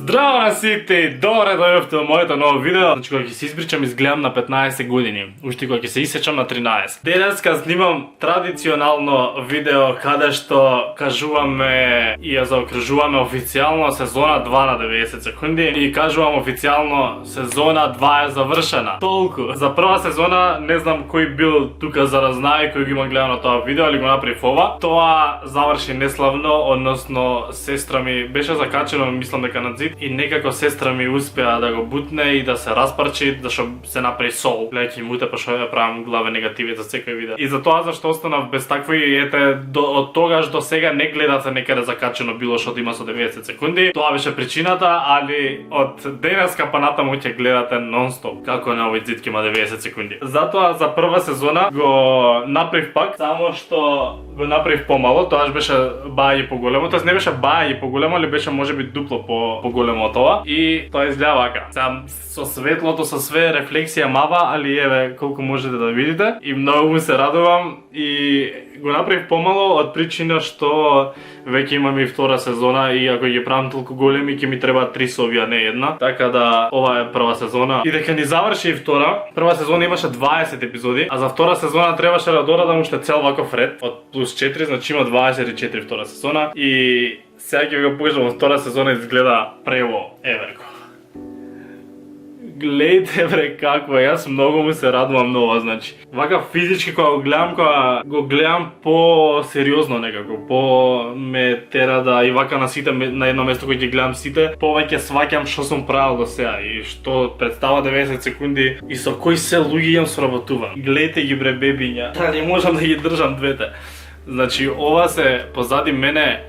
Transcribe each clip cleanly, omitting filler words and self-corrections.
Здраво на сите! Добре дојдовте во моето ново видео. Значи кога ќе се испричам изгледам на 15 години, уште кога ќе се исечам на 13. Денеска снимам традиционално видео каде што кажуваме и ја заокружуваме официјално сезона 2 на 90 секунди и кажувам официјално сезона 2 е завршена. Толку. За прва сезона не знам кој бил тука за да знае кој ги има гледал на тоа видео, али го направив ова. Тоа заврши неславно, односно сестра ми беше закачено, мислам дека на зид, и некако сестра ми успеа да го бутне и да се распарчи, да што се направи сол. Гледајќи муте па што ја правам главен негативен за секој видео. И за тоа зашто останав без такви, ете, од тогаш до сега не гледате некаде закачено било што да има со 90 секунди. Тоа беше причината, али од денеска па натаму ќе гледате нон-стоп како на овој зид има 90 секунди. Затоа за прва сезона го направив пак, само што го направив помало, тоаш беше баја и поголемо, тоест не беше баја и поголемо, али беше можеби дупло поголемо од тоа и тоа изгледа вака. Сега со светлото, со све рефлексија мава, али еве колку можете да видите и многу му се радувам и го направив помало од причина што веќе имаме и втора сезона и ако ги правам толку големи ќе ми треба 3 совија, не една. Така да ова е прва сезона и дека ни заврши и втора. Прва сезона имаше 20 епизоди, а за втора сезона требаше да додадам уште цел ваков ред од плюс 4, значи има 24 втора сезона и сега ќе ви го покажам во втора сезона изгледа прево еверко. Гледайте бре какво е, јас многу му се радувам на ова, значи. Вака физички кога го гледам по-сериозно некако, ме тера да и вака на сите, на едно место кој ќе гледам сите, повеќе сваќам што сум правил до сега и што представа 90 секунди и со кои се луѓе имам соработуван. Гледайте ги бре бебиња, не можам да ги држам двете. Значи ова се позади мене,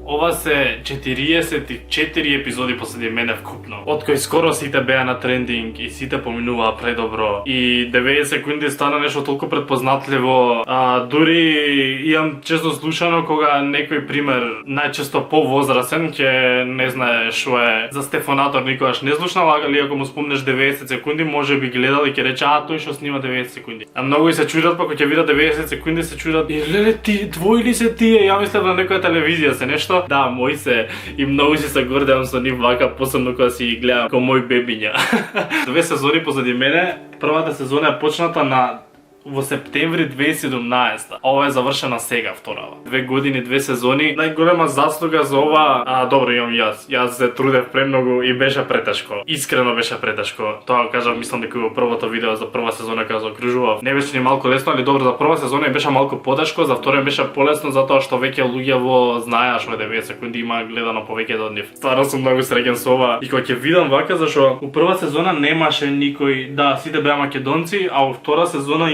ова се 44 епизоди позади мене вкупно. Од кои скоро сите беа на трендинг и сите поминуваа предобро. И 90 секунди стана нешто толку предпознатливо. Дури имам често слушано кога некој пример, најчесто повозрасен, ќе не знае што е за Стефанатор никогаш не слушнал, али ако му спомнеш 90 секунди, може би гледал и ќе рече тој што снима 90 секунди. А многу се чудат па кога ќе видат 90 секунди се чудат и леле ти твои ли се тие? Ја мислев на некоја телевизија се нешто. Да, мои се и многу се гордеам со нив вака, посебно кога си ги гледам како мои бебиња. 2 сезони позади мене, првата сезона е почната во септември 2017. Ова е завршена сега вторава. 2 години, 2 сезони. Најголема заслуга за ова, добро имам јас. Јас се трудев премногу и беше претешко. Искрено беше претешко. Тоа кажам, мислам дека во првото видео за прва сезона кога заокружував. Не беше ни малку лесно, али добро за прва сезона беше малку потешко, за втора беше полесно затоа што веќе луѓе знаеа што е 90 секунди има гледано повеќе од нив. Стварно сум многу среќен со ова. И кога ќе видам вака зашо во прва сезона немаше никој, да, сите беа македонци, а во втора сезона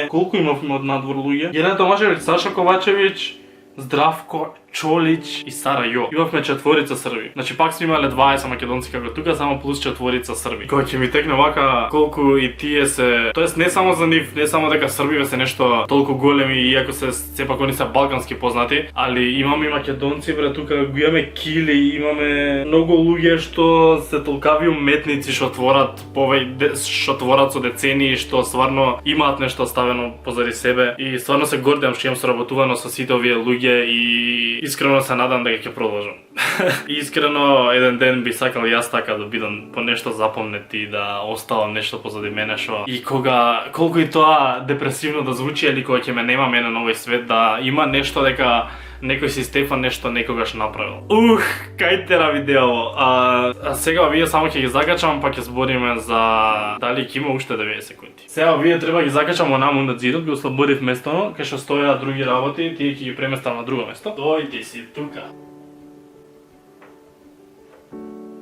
колку имавме од надвор луѓе? Јелена Томашевиќ, Саша Ковачевиќ, Здравко Чолич и Сара Јо. Имавме 4 срби. Значи пак сме имале 20 македонци како тука, само плюс 4 срби. Кога ќе ми текне вака колку и тие се, тоест не само за нив, не само дека србиве се нешто толку големи иако се сепак они се балкански познати, али имаме и македонци бре тука, го имаме Кили, имаме многу луѓе што се толкави уметници што творат со децени, што стварно имаат нешто оставено позади себе и стварно се гордеам што имам соработувано со сите овие луѓе и искрено се надам дека ќе продолжам. Искрено еден ден би сакал јас така да бидам по нешто запомнет и да оставам нешто позади мене што и кога колку и тоа депресивно да звучи или кога ќе ме нема мене на овој свет да има нешто дека некој си Стефан нешто некогаш направил. Кај тера видео. А сега вие само ќе ги закачам па ќе збориме за дали ќе има уште 90 секунди. Сега вие треба ги закачам онаму на зидот, ги ослободив местото, кај што стојат други работи, тие ќе ги преместам на друго место. Дојди си тука.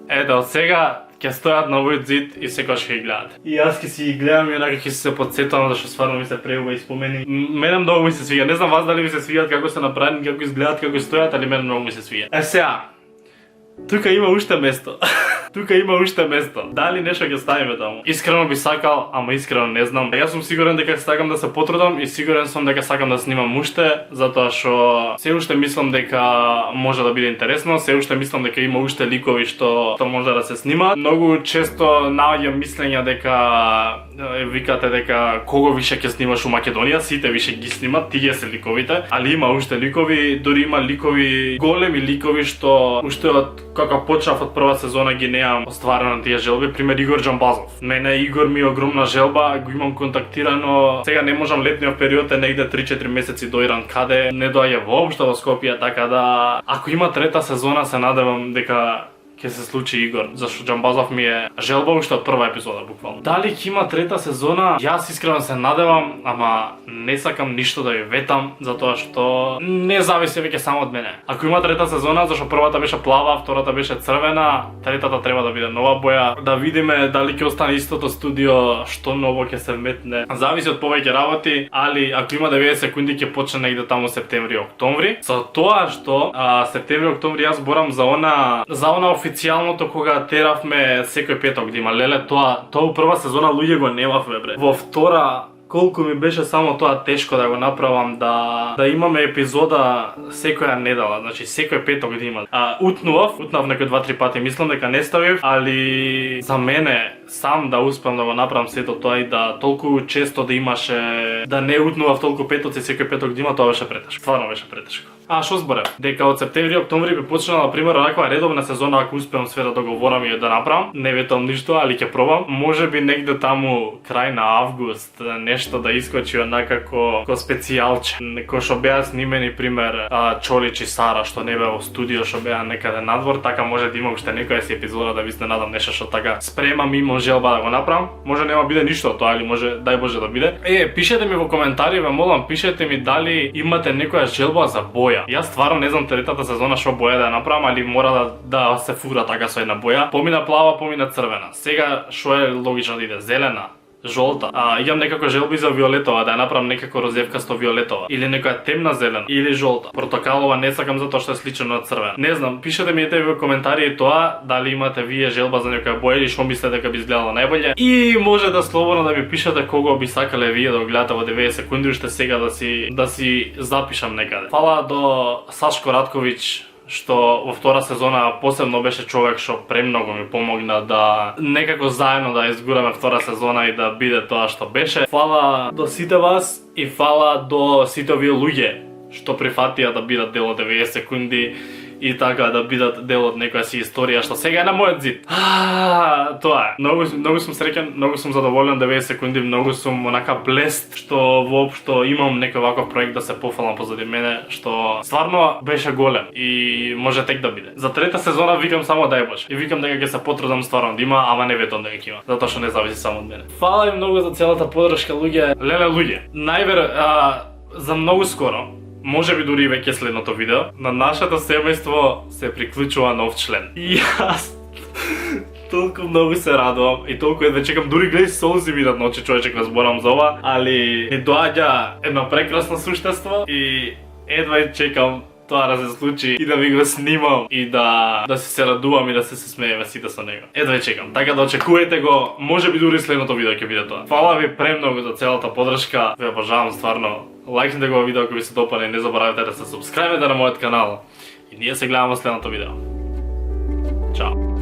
Ето, сега ќе стојат на овој зид и секогаш ќе ги гледат. И јас ќе си ги гледам и онака ќе се потсетам зашто стварно ми се преубави и спомени. Мене многу ми се свиѓа. Не знам вас дали ви се свиѓаат како се направени, како изгледаат, како стојат, али мене многу ми се свиѓа. Сега, тука има уште место. Тука има уште место. Дали нешто ќе ставиме таму? Искрено би сакал, ама искрено не знам. Јас сум сигурен дека сакам да се потрудам и сигурен сум дека сакам да снимам уште, затоа што се уште мислам дека може да биде интересно, се уште мислам дека има уште ликови што може да се снима. Многу често наоѓам мислења дека викате дека кого више ќе снимаш у Македонија, сите више ги снимат, тие се ликовите, али има уште ликови, дури има ликови, големи ликови што уште од кога почнав од прва сезона ги неам остварено тие желби, пример Игор Џамбазов. Мене Игор ми е огромна желба, го имам контактирано, сега не можам, летниот период е негде 3-4 месеци до Иран, каде не доаѓа воопшто во Скопје, така да ако има трета сезона се надевам дека ќе се случи Игор, зашто Џамбазов ми е желба уште од прва епизода буквално. Дали ќе има трета сезона? Јас искрено се надевам, ама не сакам ништо да ја ветам, затоа што не зависи веќе само од мене. Ако има трета сезона, зашто првата беше плава, втората беше црвена, третата треба да биде нова боја, да видиме дали ќе остане истото студио, што ново ќе се вметне. Зависи од повеќе работи, али ако има 90 секунди ќе почне негде таму септември-октомври. За тоа што септември-октомври јас борам за она официјалното кога теравме секој петок да има леле, тоа у прва сезона луѓе го немавме бре. Во втора колку ми беше само тоа тешко да го направам, да имаме епизода секоја недела, значи секој петок да има. Утнав некој 2-3 пати, мислам дека не ставив, али за мене сам да успеам да го направам сето тоа и да толку често да имаше, да не утнував толку петоци секој петок да има, тоа беше претешко. Стварно беше претешко. Што зборев? Дека од септември-октомври би почнала, например, ваква редовна сезона, ако успеам све да договорам и да направам. Не ветам ништо, али ќе пробам. Може би негде таму крај на август нешто да искочи онакако специјалче. Кој што беа снимени, пример, Чолич и Сара, што не беа во студио, што беа некаде надвор, така може да има уште некоја си епизода да ви изненадам нешто што така спремам, имам желба да го направам. Може нема биде ништо тоа, али може, дај Боже да биде. Пишете ми во коментари, ве молам, пишете ми дали имате некоја желба за боја. Јас стварно не знам третата сезона што боја да ја направам, али мора да се фура така со една боја. Помина плава, помина црвена. Сега што е логично да иде? Зелена, жолта. Имам некако желби за виолетова, да ја направам некако розевкасто виолетова, или некоја темна зелена, или жолта. Портокалова не сакам затоа што е слично на црвена. Не знам, пишете ми во коментари тоа дали имате вие желба за некоја боја или што мислите дека би изгледало најболje. И може да слободно да ми пишете кого би сакале вие да го гледате во 90 секунди, уште сега да си запишам некаде. Фала до Сашко Ратковиќ, што во втора сезона посебно беше човек што премногу ми помогна да некако заедно да изгураме втора сезона и да биде тоа што беше. Фала до сите вас и фала до сите овие луѓе што прифатија да бидат дел од 90 секунди и така да бидат дел од некоја си историја што сега е на мојот зид. Тоа е. Многу сум среќен, многу сум задоволен 90 секунди, многу сум онака блест што воопшто имам некој ваков проект да се пофалам позади мене, што стварно беше голем и може тек да биде. За трета сезона викам само дај Боже. И викам дека ќе се потрудам стварно да има, ама не ветам дека ќе има, затоа што не зависи само од мене. Фала ви многу за целата поддршка луѓе. Леле луѓе. За многу скоро, може би дури и веќе следното видео, на нашето семејство се приклучува нов член. И јас толку многу се радувам и толку едва чекам, дури гледај солзи ми над ночи, човече, кога зборам за ова, али ни доаѓа едно прекрасно суштество и едва чекам тоа да се случи и да ви го снимам и да се радувам и да се смееме сите со него. Едва чекам. Така да очекувајте го, може би дури следното видео ќе биде тоа. Фала ви премногу за целата поддршка. Ве обожавам стварно. Лајкнете го видео ако ви се допадне и не заборавете да се субскрајбите на мојот канал. И ние се гледаме во следното видео. Чао.